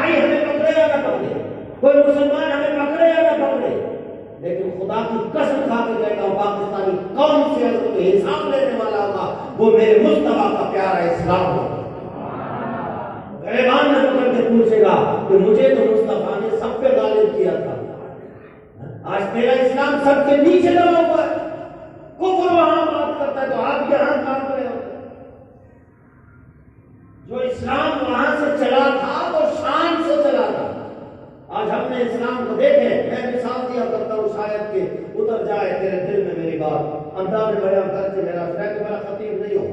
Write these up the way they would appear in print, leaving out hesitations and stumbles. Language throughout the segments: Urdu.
بھائی ہمیں پکڑے یا نہ پکڑے، کوئی مسلمان ہمیں پکڑے یا نہ پکڑے، لیکن خدا کی قسم کھا کے کہتا ہوں پاکستانی قوم سے اگر کوئی حساب لینے والا ہوگا وہ میرے مصطفیٰ کا پیارا اسلام ہوگا۔ غریبان میں پکڑ کے پوچھے گا کہ مجھے تو مصطفیٰ نے سب پہ غالب کیا تھا، آج میرا اسلام سب کے نیچے لگا ہوا ہے، کفر وہاں بات کرتا ہے تو آپ یہاں کام کرے ہو۔ جو اسلام وہاں سے چلا تھا وہ شان سے چلا تھا، آج ہم نے اسلام کو دیکھے۔ میں مثال دیا کرتا ہوں شاید کہ اتر جائے تیرے دل میں میری بات، انداز بیان کر کے میرا شاید کہ میرا خطیب نہیں ہو،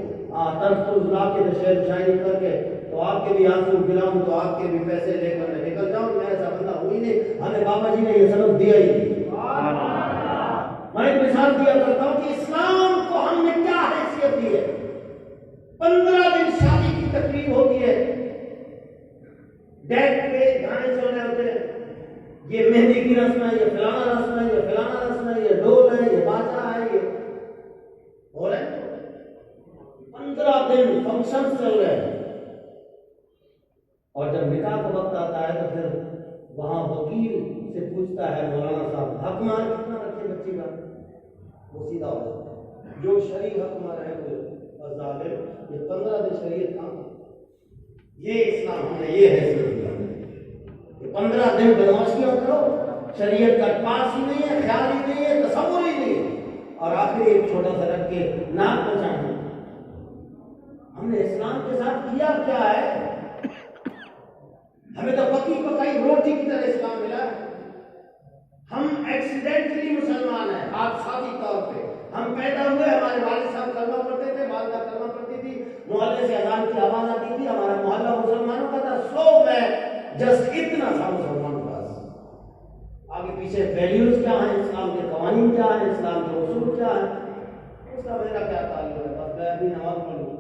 طرز طرز لا کے شعر شاعری کر کے تو آپ کے بھی آنسو گراؤں تو آپ کے بھی پیسے لے کر میں نکل جاؤں، میں ایسا بندہ ہوئی نہیں، ہمیں بابا جی نے یہ سبق دیا ہی نہیں۔ میں ایک مثال دیا کرتا ہوں کہ اسلام کو ہم نے کیا حیثیت دی ہے۔ 15 دن شادی کی تقریب ہوتی ہے، ڈیک پہ گانے چل رہے ہوتے ہیں، یہ مہندی کی رسم ہے، یہ فلانا رسم ہے، یہ فلانا رسم ہے، یہ ڈول ہے، یہ باجا ہے، یہ ہو رہا ہے۔ 15 دن فنکشن چل رہے ہیں، اور جب نکاح کا وقت آتا ہے تو پھر وہاں وکیل سے پوچھتا ہے مولانا صاحب حق مار کتنا رکھے بچی کا، وہ سیدھا ہو جاتا ہے۔ جو شرعی حق مار ہے وہ ظالم، یہ 15 دن شریعت کام، یہ اسلام ہم نے یہ حیثیت دیا کہ 15 دن بدماشیاں کرو، شریعت کا پاس ہی نہیں ہے، خیال ہی نہیں ہے، تصور ہی نہیں ہے، اور آخری ایک چھوٹا سا رکھ کے ناک بچانا۔ ہم نے اسلام کے ساتھ کیا کیا ہے؟ ہمیں تو پکی پکائی روٹی کی طرح اسلام ملا ہے۔ ہم ایکسیڈنٹلی مسلمان ہیں، حادثاتی طور پہ ہم پیدا ہوئے، ہمارے والد صاحب کلمہ پڑھتے تھے، والدہ کلمہ پڑھتی تھی، محلے سے اذان کی آواز آتی تھی، ہمارا محلہ مسلمانوں کا تھا، سو میں جسٹ اتنا تھا مسلمان کا، آگے پیچھے ویلیوز کیا ہیں، اسلام کے قوانین کیا ہیں، اسلام کے اصول کیا ہیں، اس کا میرا کیا تعلق ہے؟ بس میں اپنی نماز پڑھوں،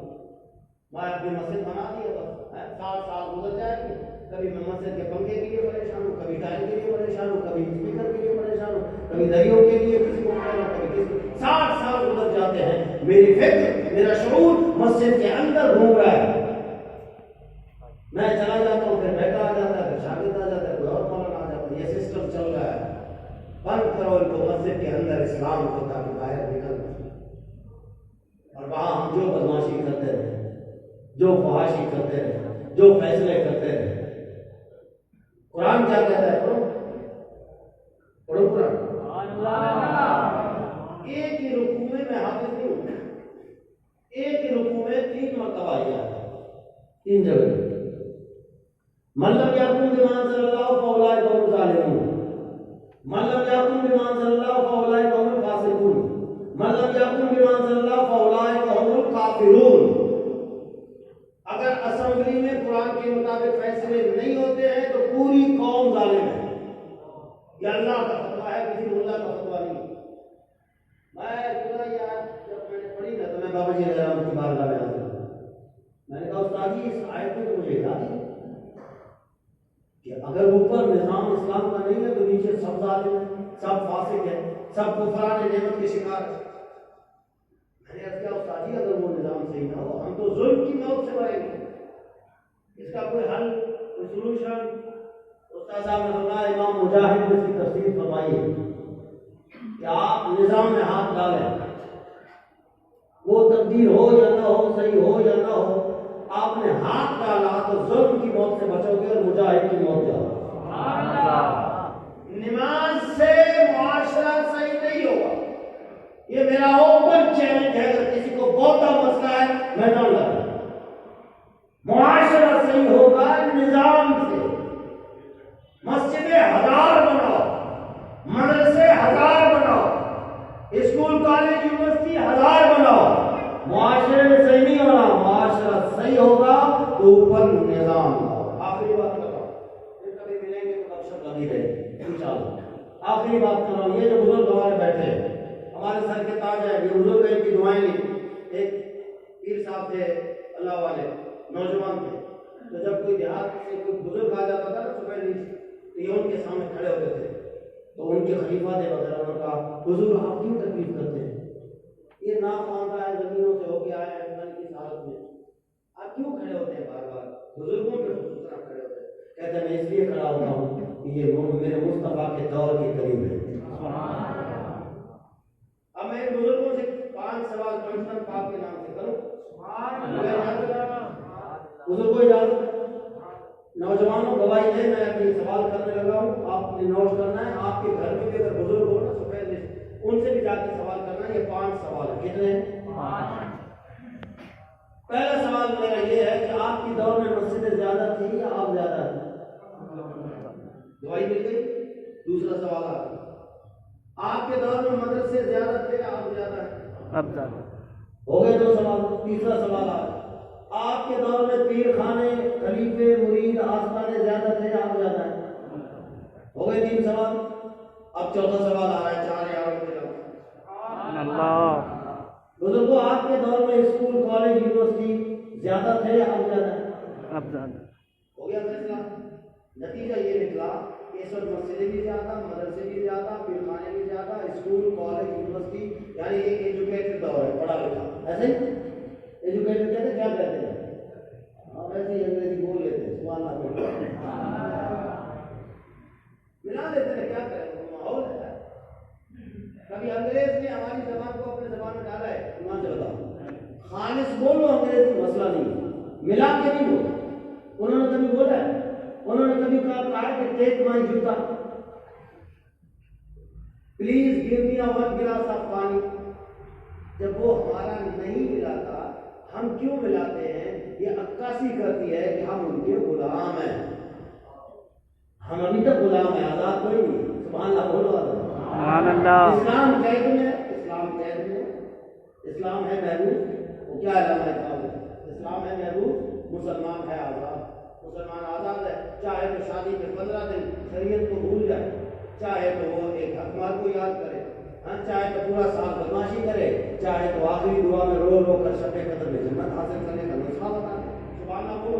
میں اپنی مسجد بنا دی ہے، بس 60 سال گزر جائے گی، کبھی میں مسجد کے پنکھے کے لیے پریشان ہوں، کبھی ٹائل کے لیے پریشان ہوں، کبھی اسپیکر کے لیے پریشان ہوں، کبھی دریوں کے لیے کسی کو کہنا، کبھی کسی 60 سال گزر جاتے ہیں، میری فکر میرا شعور مسجد کے اندر گھوم رہا ہے، میں چلا جاتا ہوں، پھر بیٹا آ جاتا ہے، پھر شاگرد آ جاتا ہے، کوئی اور مولانا آ جاتا ہے، یہ سسٹم چل رہا ہے۔ بند کرو ان کو مسجد کے اندر اسلام کو، تاکہ باہر نکل، اور وہاں ہم جو بدماشی کرتے رہے، جو فحاشی کرتے رہے، جو فیصلے کرتے رہے۔ قرآن کیا کہتا ہے؟ پڑھو پڑھو قرآن۔ ایک ہی رکوع میں حافظ نہیں ہوں، ایک ہی رکوع میں 3 مرتبہ آیا ہے، 3 جگہ۔ من لم يحكم بما انزل الله فاولئك هم الظالمون، من لم يحكم بما انزل الله فاولئك هم الفاسقون، من لم يحكم بما انزل الله فاولئك هم الكافرون۔ اگر اسمبلی میں قرآن کے مطابق فیصلے نہیں ہوتے ہیں تو پوری قوم ظالم ہے، یہ اللہ کا فتویٰ ہے، کسی ملا کا فتویٰ نہیں۔ میں جب میں نے پڑھی نا تو میں بابا جی علیہ السلام کی بارگاہ میں حاضر ہوں، میں نے کہا استاد جی اس آیت میں تو مجھے یاد ہے کہ اگر اوپر نظام اسلام کا نہیں ہے تو نیچے سب ظالم ہیں، سب فاسق ہیں، سب کفران نعمت کے شکار ہیں۔ میں نے کہا استاد جی اگر وہ نظام صحیح نہ ہو ہم تو ظلم کی موت سے مریں گے، اس کا کوئی حل، کوئی سولوشن؟ استاد صاحب نے فرمایا، امام مجاہد نے اس کی تفسیر فرمائی ہے کہ آپ نظام میں ہاتھ ڈالیں، وہ تبدیل ہو یا نہ ہو، صحیح ہو یا نہ ہو، آپ نے ہاتھ ڈالا تو ظلم کی موت سے بچو گے اور مجاہد کی موت جاؤ۔ نماز سے معاشرہ صحیح نہیں ہوگا، یہ میرا اوپن چیلنج ہے، اگر کسی کو بہت مسئلہ ہے میدان لگا۔ معاشرہ صحیح ہوگا نظام سے، مسجدیں 1000 بناؤ، مدرسے 1000 بناؤ، اسکول کالج یونیورسٹی 1000 بناؤ، معاشرے میں صحیح نہیں ہونا، معاشرہ صحیح ہوگا تو اوپر نظام ہوگا۔ آخری بات کر رہا ہوں، پھر کبھی ملیں گے تو گپ شپ لگی رہے انشاءاللہ۔ آخری بات کر رہا ہوں، یہ جو بزرگ ہمارے بیٹھے ہیں، ہمارے سر کے تاج ہیں، یہ بزرگ ہیں، ان کی دعائیں لی۔ ایک پیر صاحب تھے اللہ والے، نوجوان تھے، تو جب کوئی دیہات سے کوئی بزرگ آ جاتا تھا تو صبح تو یہ ان کے سامنے کھڑے ہوتے تھے، تو ان کے خلیفہ تھے وغیرہ، انہوں نے کہا حضور آپ کیوں تکلیف کرتے ہیں، یہ ناخواندہ ہے، زمینوں سے ہو کے آئے ہیں انسان کی حالت میں، آپ کیوں کھڑے ہوتے ہیں بار بار؟ بزرگوں پہ خصوصاً آپ کھڑے ہوتے ہیں۔ کہتے ہیں میں اس اس لیے کھڑا ہوتا ہوں کہ یہ میرے مصطفیٰ کے دور کے قریب ہے. اب میں بزرگوں سے 5 سوال پنجتن پاک کے نام سے کروں. بزرگوں اجازت. نوجوانوں گواہی ہے، میں اپنی سوال کرنے لگا ہوں، آپ نے نوٹ کرنا ہے. آپ کے گھر میں بھی اگر بزرگ ہو نا سفید ان سے بھی جا کے سوال کرنا ہے. یہ 5 سوال ہے. کتنے ہیں؟ 5. پہلا سوال میرا یہ ہے کہ آپ کی دور میں مسجدیں زیادہ تھی یا آپ زیادہ ہیں؟ گواہی مل گئی. دوسرا سوال آپ کے دور میں مدرسے زیادہ تھے یا آپ زیادہ ہیں؟ اب زیادہ. ہو گئے 2 سوال. تیسرا سوال آپ کے دور میں پیر خانے، خلیفے، مرید، آستانے زیادہ تھے یا آپ زیادہ ہیں؟ ہو گئے 3 سوال. اب چوتھا سوال آ رہا ہے. 4 یا اللہ. بزرگوں آپ کے دور میں اسکول، کالج، یونیورسٹی زیادہ تھے یا اب زیادہ ہیں؟ اب زیادہ. ہو گیا فیصلہ. نتیجہ یہ نکلا کہ اس وقت مسجدیں بھی زیادہ، مدرسے بھی زیادہ، پیر خانے بھی زیادہ، اسکول، کالج، یونیورسٹی، یعنی ایک ایجوکیٹڈ دور ہے، پڑھا لکھا. ایسے ہی ایجوکیٹڈ کہتے ہیں، کیا کہتے ہیں؟ ویسے ہی انگریزی بول لیتے ہیں. سبحان اللہ. ملا لیتے ہیں، کیا کریں، ماحول ہے. کبھی انگریز نے ہماری زبان کو اپنے زبان میں ڈالا ہے. ایمان سے بتاؤ، خالص بولو انگریزی، مسئلہ نہیں، ملا کے نہیں بولو. انہوں نے کبھی بولا ہے؟ انہوں نے کبھی کہا کہ ٹیک مائی جوتا، please give me 1 glass of پانی. جب وہ ہمارا نہیں ملاتا، ہم کیوں ملاتے ہیں؟ یہ عکاسی کرتی ہے کہ ہم ان کے غلام ہیں. ہم ابھی تک غلام ہیں، آزاد کوئی نہیں. سبحان اللہ بولو. سبحان اللہ. اسلام قید میں، اسلام قید میں. اسلام ہے محبوب. وہ کیا علامہ اقبال ہے؟ اسلام ہے محبوب، مسلمان ہے آزاد. مسلمان آزاد ہے، چاہے تو شادی کے 15 دن شریعت کو بھول جائے، چاہے تو وہ ایک حکمات کو یاد کرے، چاہے تو پورا سال بدماشی کرے، چاہے تو آخری دعا میں رو رو کر شب قدر میں جنت حاصل کرنے کا نسخہ بتا دے. سبحان اللہ بولو.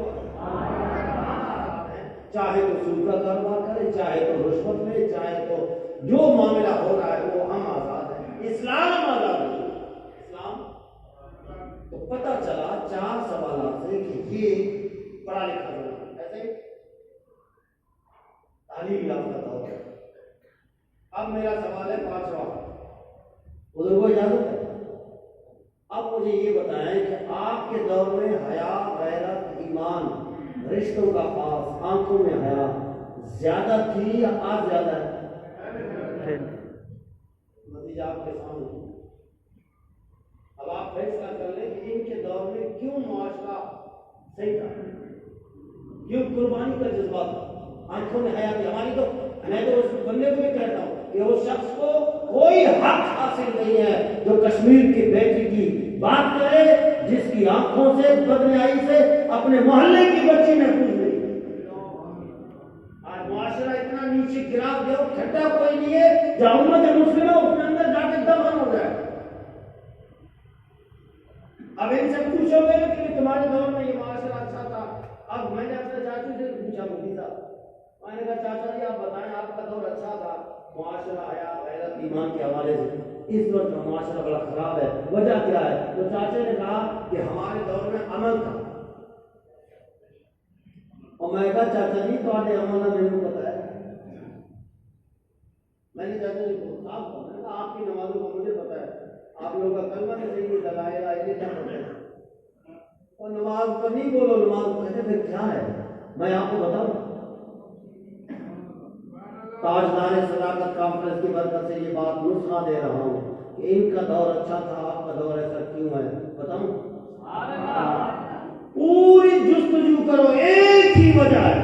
چاہے تو سود کا کاروبار کرے، چاہے تو رشوت لے، چاہے تو جو معاملہ ہو رہا ہے وہ ہم آزاد ہیں. اسلام آزاد ہے. اسلام تو پتہ چلا 4 سوالات سے کہ یہ پڑھا لکھا ہے. ایسے تعلیم یافتہ دور ہے. اب میرا سوال ہے 5واں. بزرگوں اجازت ہے. اب مجھے یہ بتائیں کہ آپ کے دور میں حیا، غیرت، ایمان، رشتوں کا خاص، آنکھوں میں حیا زیادہ تھی یا آج زیادہ ہے؟ نتیجہ آپ کے سامنے. اب آپ فیصلہ کر لیں کہ ان کے دور میں کیوں معاشرہ صحیح تھا، کیوں قربانی کا جذبہ تھا. آنکھوں میں حیا تھی. ہماری تو میں تو اس بندے کو بھی کہتا ہوں کہ اس شخص کو کوئی حق حاصل نہیں ہے جو کشمیر کی بیٹی کی بات کرے جس کی آنکھوں سے، بدنیائی سے اپنے محلے کی بچی محفوظ نہیں. آج معاشرہ اتنا نیچے گرا گیا، کھٹا کوئی نہیں ہے جہاں امت مسلمہ اس کے اندر جا کے دفن ہو جائے. اب ان سے پوچھو گے کہ تمہارے دور میں یہ معاشرہ اچھا تھا. اب میں نے اپنے چاچو سے پوچھا، مفتی صاحب، میں نے کہا چاچا جی آپ بتائیں آپ کا دور اچھا تھا، معاشرہ حیا، غیرت، ایمان کے حوالے سے. اس وقت معاشرہ بڑا خراب ہے، وجہ کیا ہے؟ تو چاچا نے کہا کہ ہمارے دور میں عمل تھا. اور میں کہا چاچا جی تو آنے عمل نہ میرے کو پتا ہے. میں نے چاچا جی کو کہا آپ کی نمازوں کو مجھے پتا ہے، آپ لوگوں کا کلمہ میں صحیح دلائل آئے کیا پڑھتے ہیں اور نماز پر نہیں بولو. نماز کہتے پھر کیا ہے؟ میں آپ کو بتاؤں، تاجدار صداقت کانفرنس کی برکت سے یہ بات نسخہ دے رہا ہوں کہ ان کا دور اچھا تھا، آپ کا دور ایسا کیوں ہے؟ بتاؤں؟ پوری جستجو کرو، ایک ہی وجہ ہے،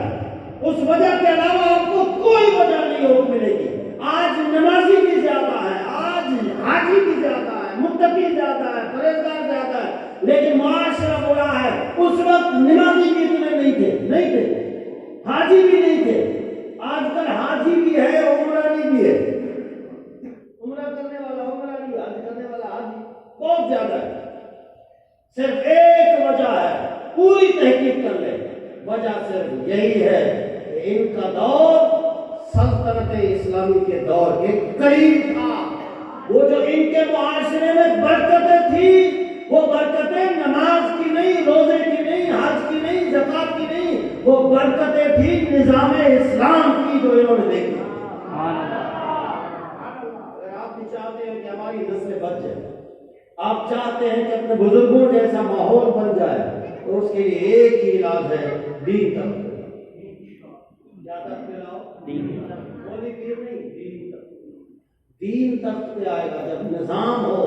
اس وجہ کے علاوہ آپ کو کوئی وجہ نہیں ہو ملے گی. آج نمازی بھی زیادہ ہے، آج حاجی بھی زیادہ ہے، متقی زیادہ ہے، پرہیزگار زیادہ ہے، لیکن معاشرہ برا ہے. اس وقت نمازی بھی اتنے نہیں تھے، حاجی بھی نہیں تھے. آج کل حاجی بھی ہے، عمرانی بھی ہے. عمرہ کرنے والا عمرانی، حج کرنے والا حاجی بہت زیادہ ہے. صرف ایک وجہ ہے، پوری تحقیق کر لیں، وجہ صرف یہی ہے کہ ان کا دور سلطنت اسلامی کے دور کے قریب تھا. وہ جو ان کے معاشرے میں برکتیں تھیں، وہ برکتیں نماز کی نہیں، روزے کی نہیں، حج کی نہیں، زکات کی نہیں، وہ برکتیں تھی نظام اسلام کی جو انہوں نے دیکھی. اگر آپ بھی چاہتے ہیں کہ ہماری نسل بچ جائے، آپ چاہتے ہیں کہ اپنے بزرگوں جیسا ماحول بن جائے، تو اس کے لیے ایک ہی علاج ہے، دین تک. کیا تک پہ لاؤ؟ مولی پیر نہیں، دین تک. دین تک پہ آئے گا. جب نظام ہو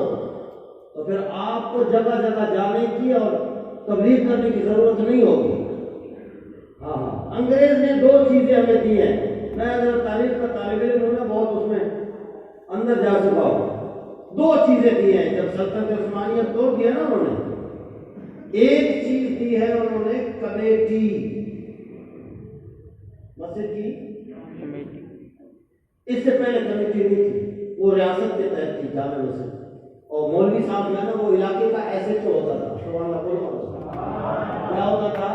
تو پھر آپ کو جگہ جگہ جانے کی اور تبلیغ کرنے کی ضرورت نہیں ہوگی. ہاں، انگریز نے دو چیزیں ہمیں دی ہیں. میں اگر تاریخ کا طالب علم ہوں نا، بہت اس میں اندر جا چکا ہوں. دو چیزیں دی ہیں جب سلطنت عثمانیت توڑ دیا نا انہوں نے. ایک چیز دی ہے انہوں نے کمیٹی، مسجد کی کمیٹی. اس سے پہلے کمیٹی نہیں تھی، وہ ریاست کے تحت تھی جامع مسجد. اور مولوی صاحب جو ہے نا، وہ علاقے کا ایس ایچ او ہوتا تھا. سبحان اللہ بولو. کیا ہوتا تھا؟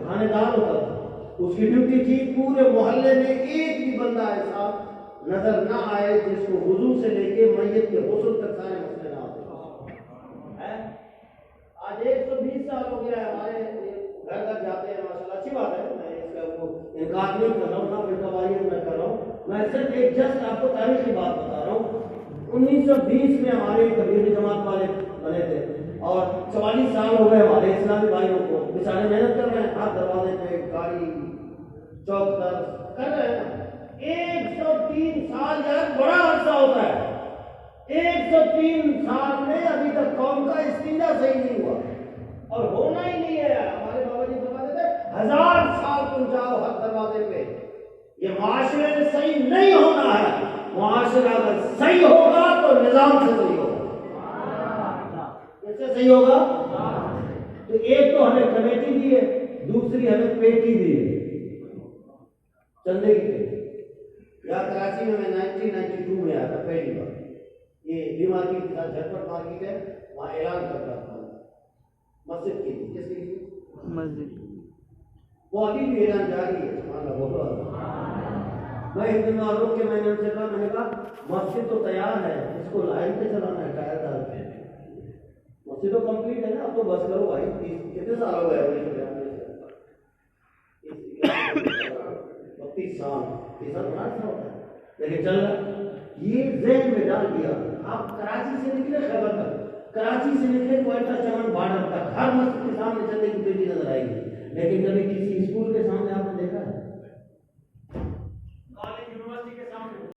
تھانے دار ہوتا تھا. اس کی ڈیوٹی تھی پورے محلے میں ایک بھی بندہ ایسا نظر نہ آئے جس کو وضو سے لے کے میت کے غسل تک سارے مسئلے نہ آتے. آج 120 سال ہو گیا ہے ہمارے گھر گھر جاتے ہیں، ماشاء اللہ اچھی بات ہے. میں اس کا وہ انکار نہیں کر رہا ہوں، نہ پھر قواعد میں کر رہا ہوں. میں صرف ایک جسٹ آپ کو تاریخی بات بتا رہا ہوں. 1920 میں ہمارے تبلیغی جماعت والے بنے تھے اور 44 سال ہو گئے ہمارے اسلامی بھائیوں کو. بیچارے محنت کر رہے ہیں، ہر دروازے پہ گاڑی چوک در کر رہے ہیں. 103 سال یار بڑا عرصہ ہوتا ہے. 103 سال میں ابھی تک قوم کا استنجا صحیح نہیں ہوا اور ہونا ہی نہیں ہے. ہمارے بابا جی فرماتے تھے 1000 سال تم جاؤ ہر دروازے پہ، یہ معاشرے سے صحیح نہیں ہونا ہے. معاشرہ اگر صحیح ہوگا تو نظام سے صحیح ہوگا. کیسے صحیح ہوگا؟ تو ایک تو ہمیں کمیٹی دی ہے، دوسری ہمیں پیٹی دی ہے، چندے کی پیٹی. یا کراچی میں 1992 میں آیا تھا پہلی بار. یہ بھی مارکیٹ تھا، جھٹپٹ مارکیٹ ہے، وہاں اعلان کرتا تھا. مسجد کی تھی. کس کی؟ مسجد. وہ ابھی بھی اعلان جاری ہے. سبحان اللہ بولو. میں ایک دن روک کے میں نے ان سے کہا، میں نے کہا مسجد تو تیار ہے، اس کو لائن پہ چلانا ہے ٹائر ڈال کے. مسجد تو کمپلیٹ ہے نا، اب تو بس کرو بھائی. کتنے سال ہو گئے؟ 32 سال. لیکن چل رہا. یہ ذہن میں ڈال دیا. آپ کراچی سے نکلے خیبر تک، کراچی سے نکلے کوئٹہ چمن بارڈر تک، ہر مسجد کے سامنے چندے کی پیٹی نظر آئے گی. لیکن کبھی کسی اسکول کے سامنے آپ نے دیکھا ہے؟